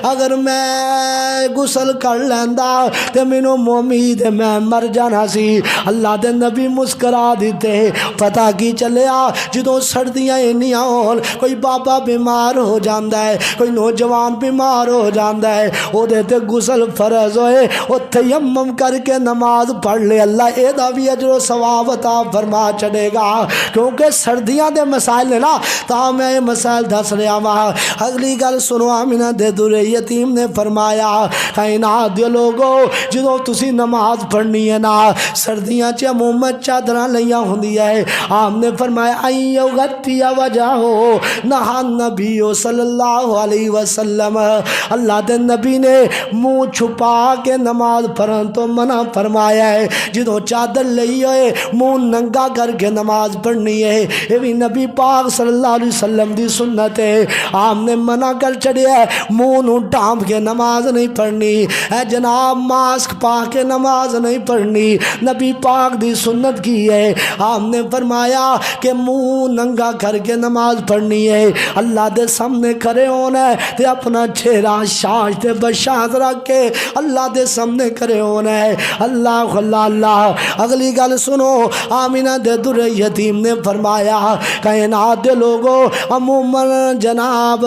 اگر میں غسل کر لیندا تے مینوں امید میں مر جانا سی۔ اللہ دے نبی مسکرا دیتے، پتہ کی چلیا جدوں سردیاں انیاں ہون، کوئی بابا بیمار ہو جاندا ہے، کوئی نوجوان بیمار ہو جاندا ہے، او دے تے غسل فرض ہوئے، او تیمم کر کے نماز پڑھ لے، اللہ اے دا بھی اجر و ثواب عطا فرما چڑے گا۔ کیونکہ سردیاں دے مسائل نے نا تا میں مسائل دس رہا ہاں۔ اگلی گل سنو، آمنہ دے در یتیم نے فرمایا کائنات دے لوگو جدوں تسی نماز پڑھنی ہے نا سردیاں چ عموماً چادراں لیاں ہوندی ہے، آپ نے فرمایا ایو غطی وجہ ہو، نہا نبی صلی اللہ علیہ وسلم، اللہ دے نبی نے منہ چھپا کے نماز پڑھن تو منع فرمایا ہے۔ جدوں چادر لئی ہوئے منہ ننگا کر کے نماز پڑھنی ہے، یہ بھی نبی پاک صلی اللہ علیہ وسلم دی سنت ہے، آپ نے منع کر چڑیا ہے منہ نو ڈھانپ کے نماز نہیں پڑھنی، اے جناب ماسک پا کے نماز نہیں پڑھنی، نبی پاک دی سنت کی ہے۔ آپ نے فرمایا کہ منہ ننگا کر کے نماز پڑھنی ہے، اللہ دے سامنے کھڑے ہونا ہے تے اپنا چہرہ شاش تے بشاش رکھ کے اللہ دے سامنے کھڑے ہونا ہے۔ اللہ اللہ اللہ۔ اگلی گل سنو، آمنہ دے در یتیم نے فرمایا کائنات دے لوگو عموماً جناب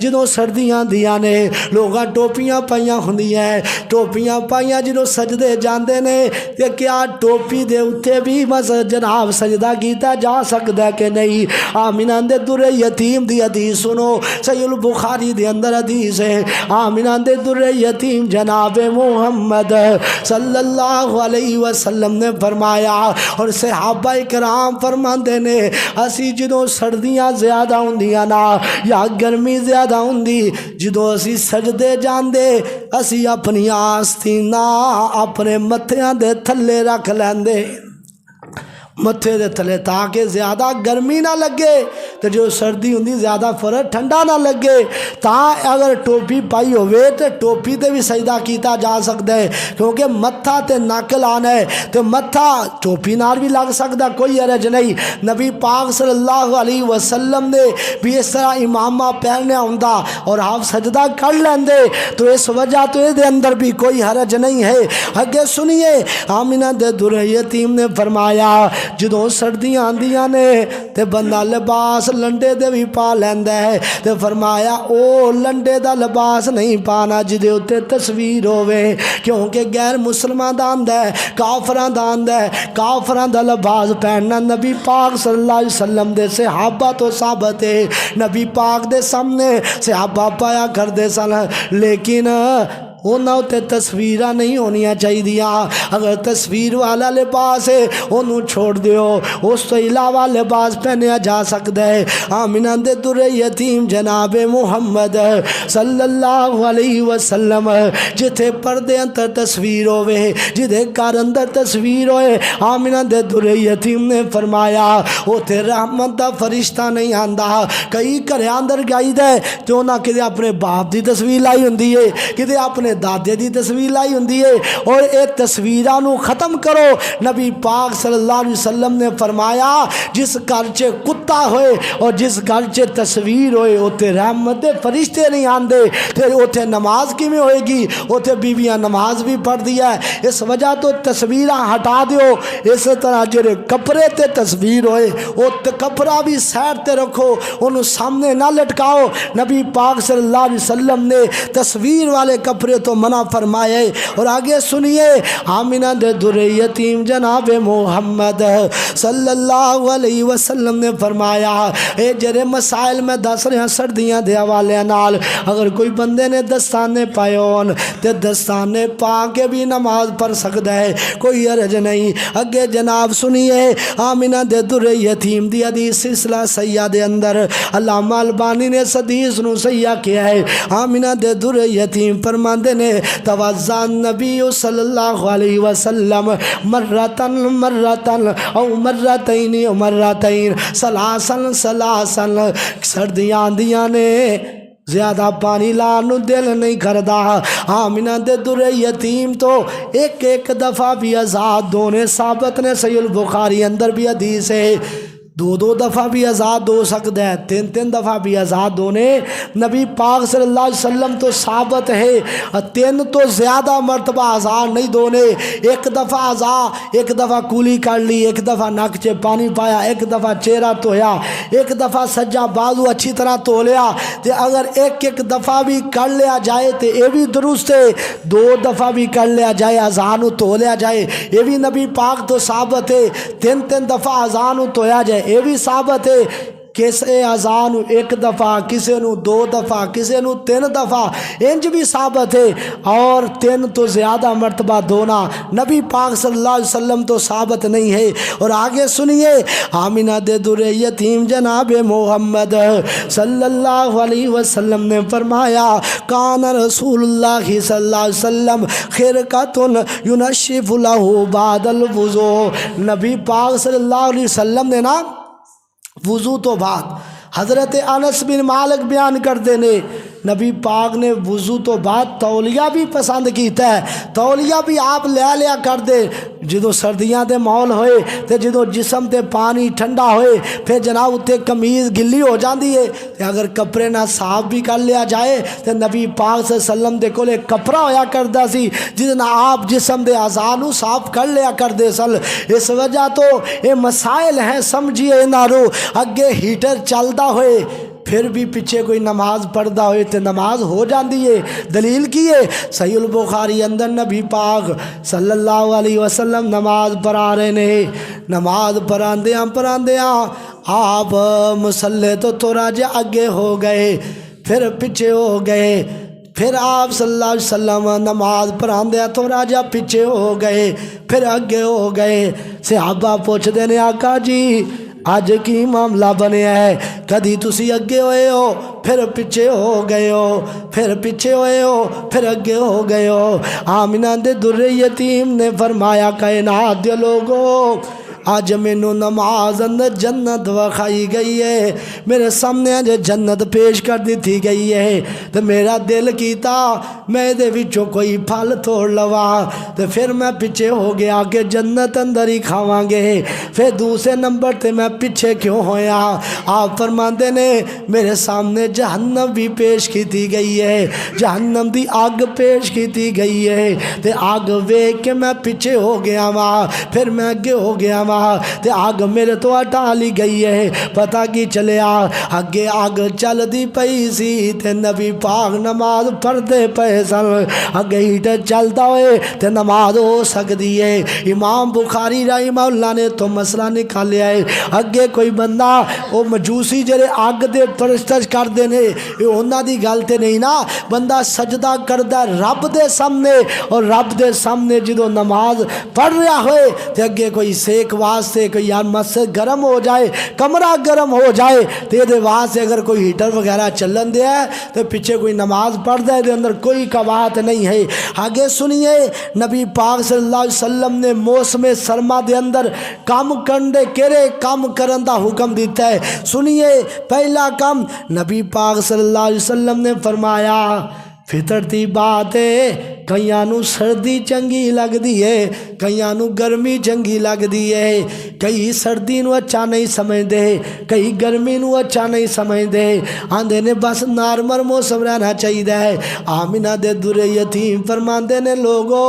جدوں سردیاں دیاں نے لوگاں ٹوپیاں پائیاں ہوندیاں، ٹوپیاں پائیاں جدوں سجدے جاندے نے تے کیا ٹوپی دے اوتے بھی بس جناب سجدہ کیتا جا سکدا کہ نہیں؟ آمنہ دے در یتیم دی حدیث سنو، صحیح البخاری دے اندر حدیث ہے، آمنہ دے در یتیم جناب محمد صلی اللہ علیہ وسلم نے فرمایا اور صحابہ کرام فرماندے نے اسی جدوں سردیاں زیادہ ہوندیاں نا یا گرمی زیادہ ہوندی جدوں اسی سجدے جاندے اسی اپنی آستیناں اپنے متھیاں دے تھلے رکھ لیندے، متھے دے تھلے، تاکہ زیادہ گرمی نہ لگے تو جو سردی ہوندی زیادہ فرق ٹھنڈا نہ لگے، اگر ٹوپی پائی ہوئے تو ٹوپی تے بھی سجدہ کیتا جا سکتا ہے، کیونکہ متھا تے نک لانا ہے تو متھا ٹوپی نال بھی لگ سکتا، کوئی حرج نہیں۔ نبی پاک صلی اللہ علیہ وسلم نے بھی اس طرح امامہ پہنیا ہوندا اور آپ سجدہ کر لیندے، تو اس وجہ تو دے اندر بھی کوئی حرج نہیں ہے۔ اگے سنیے، آمنہ دے در یتیم نے فرمایا جدوں سردیاں آندیاں نے تے بندہ لباس لنڈے دے بھی پا لیندا ہے، تے فرمایا او لنڈے دا لباس نہیں پانا جدے اتے تصویر ہوئے، کیونکہ غیر مسلمان دا آندا ہے، کافراں دا آندا ہے، کافراں دا لباس پہننا نبی پاک صلی اللہ علیہ وسلم دے صحابہ تو ثابت ہے، نبی پاک دے سامنے صحابہ پایا کر دے سن، لیکن انہوں تے تصویرہ نہیں ہونیاں چاہی دیا، اگر تصویر والا لباس ہے انہوں چھوڑ دیو، اس تو علاوہ لباس پہنیا جا سکتا ہے۔ آمنہ دے در یتیم جناب محمد صلی اللہ علیہ وسلم جتھے پردے اندر تصویر ہوئے، جتھے کار اندر تصویر ہوئے، آمنہ دے در یتیم نے فرمایا اوتھے رحمت دا فرشتہ نہیں آندا۔ کئی گھر اندر گائی دے جو نہ کدے اپنے باپ دی تصویر لائی ہوندی ہے، کدے اپنے اپنے دادے دی تصویر لائی ہوندی ہے اور اے تصویراں نو ختم کرو۔ نبی پاک صلی اللہ علیہ وسلم نے فرمایا جس گھر چ کتا ہوئے اور جس گھر چ تصویر ہوئے اوتے رحمت دے فرشتے نہیں آندے، تے اوتے نماز کیویں ہوئے گی؟ اوتے بیویاں نماز بھی پڑھ دی ہے۔ اس وجہ تو تصویراں ہٹا دیو۔ اس طرح جڑے کپڑے تے تصویر ہوئے او کپڑا بھی سائڈ تے رکھو، انہوں سامنے نہ لٹکاؤ۔ نبی پاک صلی اللہ علیہ وسلم نے تصویر والے کپڑے تو منع فرمائے۔ اور آگے سنیے، آمینہ دے در یتیم جناب محمد صلی اللہ علیہ وسلم نے فرمایا اے جڑے مسائل میں دس رہے ہیں سردیاں دے حوالے نال، اگر کوئی بندے نے دستانے پائے ہون تے دستانے پا کے بھی نماز پڑھ سکتا ہے، کوئی حرج نہیں۔ اگے جناب سنیے، آمینہ دے در یتیم دی حدیث سلسلہ صحیحہ دے اندر علامہ البانی نے اس حدیث نو صحیح کیا ہے۔ آمینہ دے در یتیم فرماندے نے توضا نبی صلی اللہ علیہ وسلم مرتن مرتن او مرتین او مرتین سلاسن سلاسن، سردیاں آندیاں نے زیادہ پانی لانو دل نہیں کردا۔ آمینہ دے در یتیم تو ایک ایک دفعہ بھی آزاد دونے ثابت نے، صحیح البخاری اندر بھی حدیث ہے، دو دو دفعہ بھی آزاد ہو سکتا ہے، تین تین دفعہ بھی آزاد ہونے نبی پاک صلی اللہ علیہ وسلم تو ثابت ہے۔ تین تو زیادہ مرتبہ آزاد نہیں دونے، ایک دفعہ آزاد، ایک دفعہ کولی کر لی، ایک دفعہ نک چے پانی پایا، ایک دفعہ چہرہ دھویا، ایک دفعہ سجا بازو اچھی طرح دھو لیا۔ تے اگر ایک ایک دفعہ بھی کر لیا جائے تو یہ بھی درست ہے، دو دفعہ بھی کر لیا جائے آزان دھو لیا جائے یہ بھی نبی پاک تو ثابت ہے، تین تین دفعہ آزان دھویا جائے یہ بھی ثابت ہے۔ کسے اذان ایک دفعہ، کسے نو دو دفعہ، کسے نو تین دفعہ، انج بھی ثابت ہے۔ اور تین تو زیادہ مرتبہ دونا نبی پاک صلی اللہ علیہ وسلم تو ثابت نہیں ہے۔ اور آگے سنیے، آمینہ دے در یتیم جناب محمد صلی اللہ علیہ وسلم نے فرمایا کان رسول اللہ صلی اللہ علیہ وسلم خرقۃ ینشف لہ بعد الوضوء، نبی پاک صلی اللہ علیہ وسلم نے نا وضو تو بعد، حضرت انس بن مالک بیان کرتے نے نبی پاک نے وضو تو بعد تولیہ بھی پسند کیتا ہے، تولیہ بھی آپ لے لیا کر دے جدو سردیاں دے ماحول ہوئے تے جدو جسم تے پانی ٹھنڈا ہوئے پھر جناب اتنے قمیض گلی ہو جاندی ہے تے اگر کپڑے نہ صاف بھی کر لیا جائے تے نبی پاک صلی اللہ علیہ وسلم دے کولے کپڑا ہویا کردا سی جس نہ آپ جسم دے اعضاء نو صاف کر لیا کر دے سل۔ اس وجہ تو یہ مسائل ہیں، سمجھیے نارو اگے ہیٹر چلدا ہوئے پھر بھی پیچھے کوئی نماز پڑھدا ہوئے تے نماز ہو جاندی ہے۔ دلیل کی ہے صحیح البخاری اندر نبی پاک صلی اللہ علیہ وسلم نماز پڑھا رہے نے، نماز پڑھاندیاں آپ مصلی تو تھوڑا جا اگے ہو گئے پھر پیچھے ہو گئے، پھر آپ صلی اللہ علیہ وسلم نماز پڑھاندے تھوڑا جا پیچھے ہو گئے پھر اگے ہو گئے۔ صحابہ پوچھتے نے آقا جی آج کی معاملہ بنیا ہے، کدی تسی اگے ہوئے ہو پھر پیچھے ہو گئے ہو، پھر پیچھے ہوئے ہو پھر اگے ہو گئے ہو۔ آمینہ دے در یتیم نے فرمایا کائنات دے لوگو آج مینو نماز اندر جنت وکھائی گئی ہے، میرے سامنے آج جنت پیش کر دیتی گئی ہے تو میرا دل کیتا میں دے وچوں کوئی پھل توڑ لوا تو پھر میں پیچھے ہو گیا کہ جنت اندر ہی کھاواں گے، پھر دوسرے نمبر تے میں پیچھے کیوں ہویا؟ آپ فرماندے نے میرے سامنے جہنم بھی پیش کیتی گئی ہے، جہنم دی آگ پیش کیتی گئی ہے تے آگ ویکھ کے میں پیچھے ہو گیا وہاں پھر میں اگے ہو گیا وہاں تے آگ میرے تو ہٹا لی گئی ہے۔ پتہ کی چلیا اگے آگ چل دی پئی سی تے نبی پاک نماز پڑھتے پئے سن، اگے ہیٹر چلتا ہوئے تے نماز ہو سکتی ہے۔ امام بخاری رحمہ اللہ نے تو مسئلہ نکالیا ہے اگے کوئی بندہ وہ مجوسی جڑے آگ دے پرستش کردے نے یہ انہاں دی گل تے نہیں نا، بندہ سجدہ کردا رب دے سامنے اور رب دے سامنے جدو نماز پڑھ رہا ہوئے تے اگے کوئی سیک واسطے کوئی یار مسجد گرم ہو جائے کمرہ گرم ہو جائے تے دے واسطے اگر کوئی ہیٹر وغیرہ چلن دیا ہے تو پیچھے کوئی نماز پڑھ دے دے اندر کوئی قباحت نہیں ہے۔ آگے سنیے نبی پاک صلی اللہ علیہ وسلم نے موسم سرما دے اندر کام کرنے کیرے کام کرن دا حکم دیتا ہے۔ سنیے پہلا کام نبی پاک صلی اللہ علیہ وسلم نے فرمایا فطرت دی بات ہے کئیاں نوں سردی چنگی لگدی ہے کئیاں نوں گرمی چنگی لگدی ہے کئی سردی نوں اچھا نہیں سمجھدے کئی گرمی نوں اچھا نہیں سمجھدے آندے نے بس نارمل موسم رہنا چاہیے ہے آمینہ دے در یتیم فرماندے نے لوگو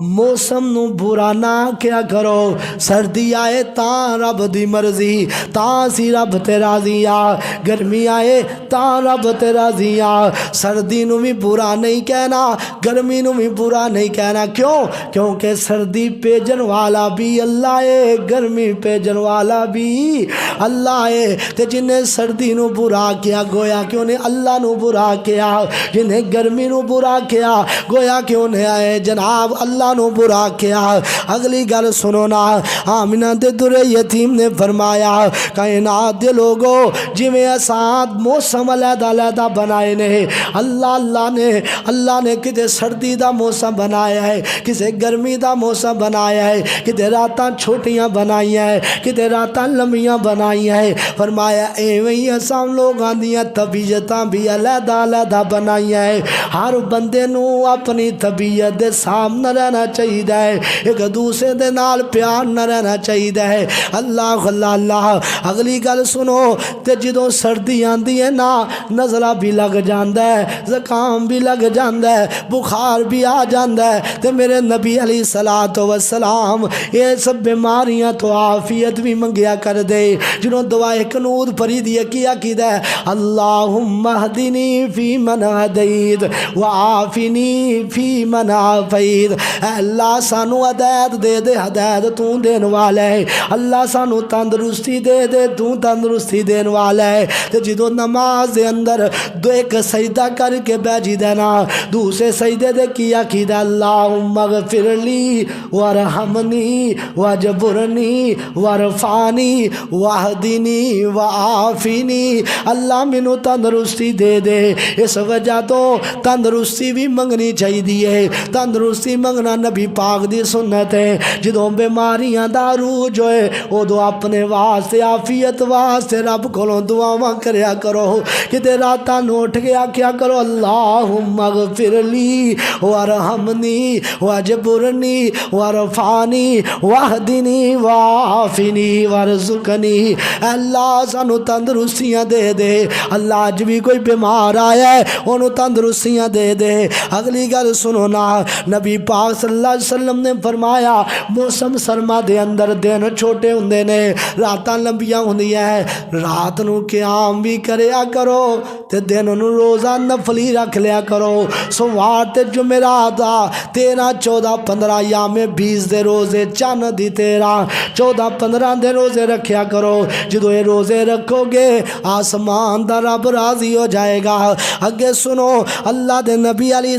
موسم نو برا نہ کیا کرو سردی آئے تاں رب دی مرضی تاں سی رب تے راضی آ گرمی آئے تاں رب تے راضی آ سردی نو بھی برا نہیں کہنا گرمی نو بھی برا نہیں کہنا کیوں کیونکہ سردی پیجن والا بھی اللہ ہے گرمی پیجن والا بھی اللہ ہے تے جنہیں سردی نو برا کیا گویا کہ انہیں اللہ نو برا کیا جنہیں گرمی نو برا کیا گویا کہ انہیں آئے جناب اللہ نو برا کیا اگلی گل سنو نا آمینہ دے در یتیم نے فرمایا کائنات دے لوگو جویں اساں موسم علیحدہ بنائے نے اللہ نے کتے سردی دا موسم بنایا ہے کسے گرمی دا موسم بنایا ہے کتے راتاں چھوٹیاں بنائی ہیں کتے راتاں لمبیاں بنائی ہیں فرمایا ایویں ہی اساں لوگاں دیاں طبیعتاں بھی علیحدہ بنائی ہیں ہر بندے نو اپنی طبیعت دے سامنے رہنا چاہیے ہے ایک دوسرے دے نال پیار نہ رہنا چاہیے ہے اللہ اللہ اگلی گل سنو تے جدوں سردی آندی ہے نا نزلہ بھی لگ جاندا ہے زکام بھی لگ جاندا ہے بخار بھی آ جاندا ہے تے میرے نبی علیہ الصلوۃ والسلام یہ سب بیماریاں تو عافیت بھی منگیا کر دے جنہوں دعائے قنوت پڑھی دی کی عقیدہ ہے اللہم اہدنی فی من ہدیت وعافنی فی من عافیت اے اللہ سانو ہدایت دے دے ہدایت تو دین والا ہے اللہ سانو تندرستی دے دے تو تندرستی دین والا ہے تے جدو نماز دے اندر دو ایک سجدہ کر کے بیجی دینا دوسرے سجدے دے کیا عقیدہ اللہم اغفر لی ورحمنی وجبرنی ورفانی واہدنی وعافنی اللہ منو تندرستی دے دے اس وجہ تو تندرستی بھی منگنی چاہیے تندرستی منگنا نبی پاک دی سنت ہے جدوں بیماریاں دا عروج ہوئے ادو اپنے واسطے عافیت واسطے رب کولوں دعاواں کریا کرو کتے راتاں نو اٹھ کے آکھیا کرو اللہم اغفر لی ورحمنی وجبرنی ورفانی واہدنی وعافنی ورزقنی اللہ سانو تندرستیاں دے دے اللہ اج بھی کوئی بیمار آیا ہے انہوں تندرستیاں دے دے اگلی گل سنو نا نبی پاک صلی اللہ علیہ وسلم نے فرمایا موسم سرما دے اندر دن چھوٹے ہوندے نے راتاں لمبیاں ہوندیاں ہیں رات نو قیام بھی کریا کرو تے دن نو روزہ نفلی رکھ لیا کرو سوار تے جمعرات 13 14 15 یام 20 دے روزے چند دی 13 14 15 دے روزے رکھیا کرو جدو یہ روزے رکھو گے آسمان دا رب راضی ہو جائے گا اگے سنو اللہ دے نبی علیہ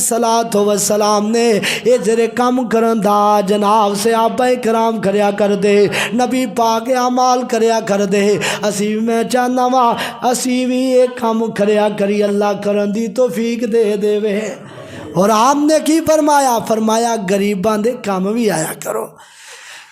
السلام نے یہ جرے کام کرن دا جناب سے صحابہ کرام کریا کر دے نبی پاک اعمال کریا کر دے اسی میں چاہنا وا اسی بھی ایک کام کریا کری اللہ کرن دی توفیق دے دے وے اور آپ نے کی فرمایا غریباں دے کام بھی آیا کرو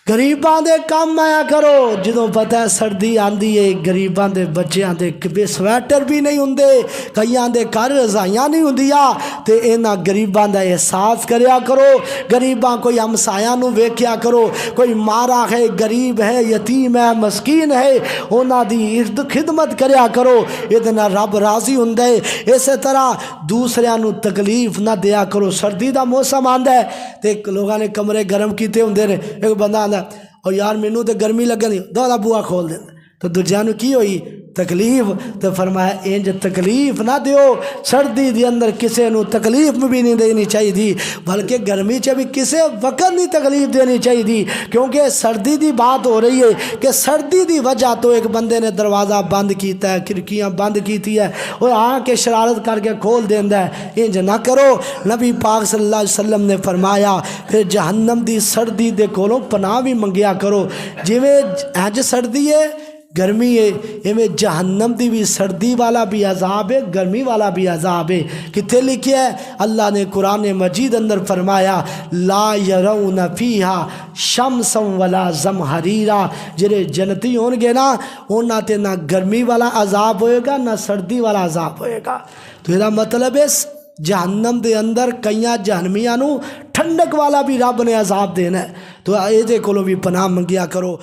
غریباں دے کام آیا کرو جدوں پتہ ہے سردی آندی ہے غریباں دے بچیاں دے بے سویٹر بھی نہیں ہوندے کئیاں دے گھر رضائیاں نہیں ہوندیاں تے انہاں غریباں دا احساس کریا کرو غریباں کوئی ہمسایاں نو ویکھیا کرو کوئی مارا ہے غریب ہے یتیم ہے مسکین ہے انہاں دی خدمت کریا کرو یہ نال رب راضی ہوندا ہے اسی طرح دوسریاں نو تکلیف نہ دیا کرو سردی دا موسم آندا ہے تے لوگاں نے کمرے گرم کیتے ہوندے نے ایک بندہ آندا اور یار مینوں تے گرمی لگن دی بوا کھول دیں تو دوجیاں نو کی ہوئی تکلیف تو فرمایا انج تکلیف نہ دیو سردی دی اندر کسے نو تکلیف بھی نہیں دینی چاہیے دی بلکہ گرمی چ بھی کسے وقت نہیں تکلیف دینی چاہیے دی کیونکہ سردی دی بات ہو رہی ہے کہ سردی دی وجہ تو ایک بندے نے دروازہ بند کیتا ہے کھڑکیاں بند کیتی ہے اور آ کے شرارت کر کے کھول دیندا ہے انج نہ کرو نبی پاک صلی اللہ علیہ وسلم نے فرمایا پھر جہنم دی سردی دے کولوں پناہ بھی منگیا کرو جویں اج سردی ہے گرمی ہے ایویں جہنم دی بھی سردی والا بھی عذاب ہے گرمی والا بھی عذاب ہے کتے لکھیا ہے اللہ نے قرآن مجید اندر فرمایا لا یرون فیہا شمسا ولا زمہریرا جڑے جنتی ہون گے نا انہاں تے نہ گرمی والا عذاب ہوئے گا نہ سردی والا عذاب ہوئے گا تو یہ مطلب ہے جہنم دے اندر کئیاں جہنمیاں نو ٹھنڈک والا بھی رب نے عذاب دینا ہے، تو یہ کولوں بھی پناہ منگیا کرو۔